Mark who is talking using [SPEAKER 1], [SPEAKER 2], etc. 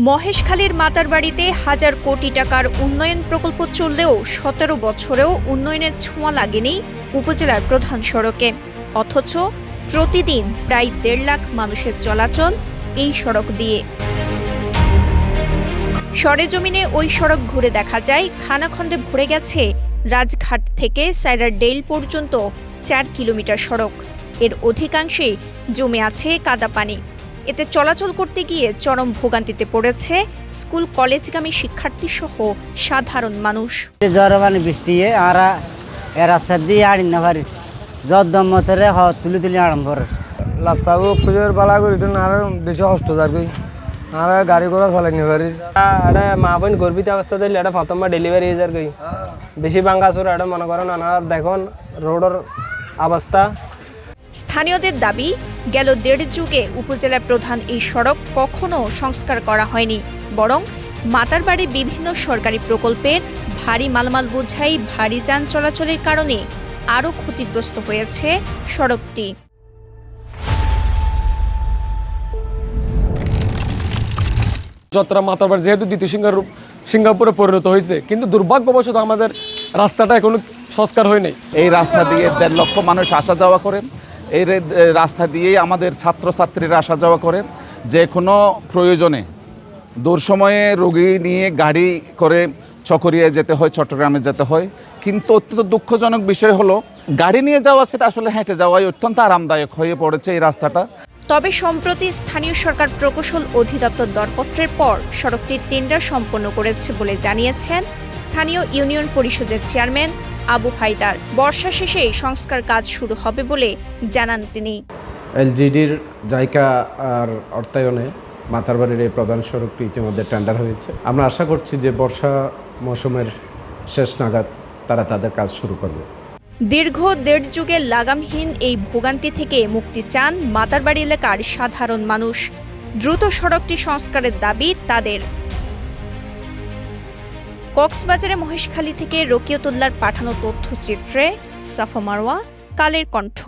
[SPEAKER 1] মহেশখালীর মাতারবাড়িতে হাজার কোটি টাকার উন্নয়ন প্রকল্প চললেও ১৭ বছরেও উন্নয়নের ছোঁয়া লাগেনি উপজেলার প্রধান সড়কে। অথচ প্রতিদিন প্রায় ১.৫ লাখ মানুষের চলাচল এই সড়ক দিয়ে। সরেজমিনে ওই সড়ক ঘুরে দেখা যায় খানাখন্দে ভরে গেছে রাজঘাট থেকে সাইরারডেইল পর্যন্ত ৪ কিলোমিটার সড়ক। এর অধিকাংশেই জমে আছে কাদা পানি। এতে চলাচল করতে গিয়ে চরম ভোগান্তিতে পড়েছে স্কুল কলেজগামী শিক্ষার্থী সহ সাধারণ মানুষ।
[SPEAKER 2] জরবানি বৃষ্টি আর রাস্তা দিয়ে আড়ি না পারি যদ্দমতরে তুলি তুলি আরম্ভ
[SPEAKER 3] রাস্তাও খুঁজের বালা করি আর বেশি কষ্ট যার কই আর গাড়ি ঘোড়া চালাই নি পারি এটা মা বোন গর্বিত অবস্থা দিলে এটা প্রথমবার ডেলিভারি যার কই বেশি বাঙ্গাচুর এটা মনে করেন আর দেখুন রোডের অবস্থা।
[SPEAKER 1] স্থানীয়দের দাবি, গেল ১.৫ যুগে উপজেলা প্রধান এই সড়ক কখনো সংস্কার করা হয়নি, বরং মাতারবাড়ির বিভিন্ন সরকারি প্রকল্পের ভারী মালামাল বোঝাই ভারী যান চলাচলের কারণে আরও ক্ষতিগ্রস্ত হয়েছে সড়কটি।
[SPEAKER 4] যাত্রা মাতারবাড়ি যেহেতু দ্বিতীয় সিঙ্গাপুরে পরিণত হয়েছে, কিন্তু দুর্ভাগ্যবশত আমাদের রাস্তাটা এখনো সংস্কার হয়নি।
[SPEAKER 5] এই রাস্তা দিয়ে ১.৫ লক্ষ মানুষ আসা যাওয়া করেন। এই রাস্তা দিয়েই আমাদের ছাত্রছাত্রীরা আসা যাওয়া করেন। যে কোনো প্রয়োজনে দূর সময়ে রোগী নিয়ে গাড়ি করে চকরিয়ায় যেতে হয়, চট্টগ্রামে যেতে হয়। কিন্তু অত্যন্ত দুঃখজনক বিষয় হলো গাড়ি নিয়ে যাওয়া সেটা আসলে হেঁটে যাওয়াই অত্যন্ত আরামদায়ক হয়ে পড়েছে এই রাস্তাটা।
[SPEAKER 1] তবে সম্প্রতি স্থানীয় সরকার প্রকৌশল অধিদপ্তর দরপত্রের পর সড়কটির টেন্ডার সম্পন্ন করেছে বলে জানিয়েছেন স্থানীয় ইউনিয়ন পরিষদের চেয়ারম্যান আবু হায়দার। বর্ষা শেষেই সংস্কার কাজ শুরু হবে বলে জানান তিনি।
[SPEAKER 6] এলজিডির জায়গা আর অর্থায়নে মাতারবাড়ির এই প্রধান সড়কটি ইতিমধ্যে টেন্ডার হয়েছে। আমরা আশা করছি যে বর্ষা মৌসুমের শেষ নাগাদ তারা তাদের কাজ শুরু করবে।
[SPEAKER 1] দীর্ঘ ১.৫ যুগের লাগামহীন এই ভোগান্তি থেকে মুক্তি চান মাতারবাড়ি এলাকার সাধারণ মানুষ। দ্রুত সড়কটি সংস্কারের দাবি তাদের। কক্সবাজারে মহেশখালী থেকে রকিয়তুল্লাহর পাঠানো তথ্যচিত্রে সাফা মারওয়া, কালের কণ্ঠ।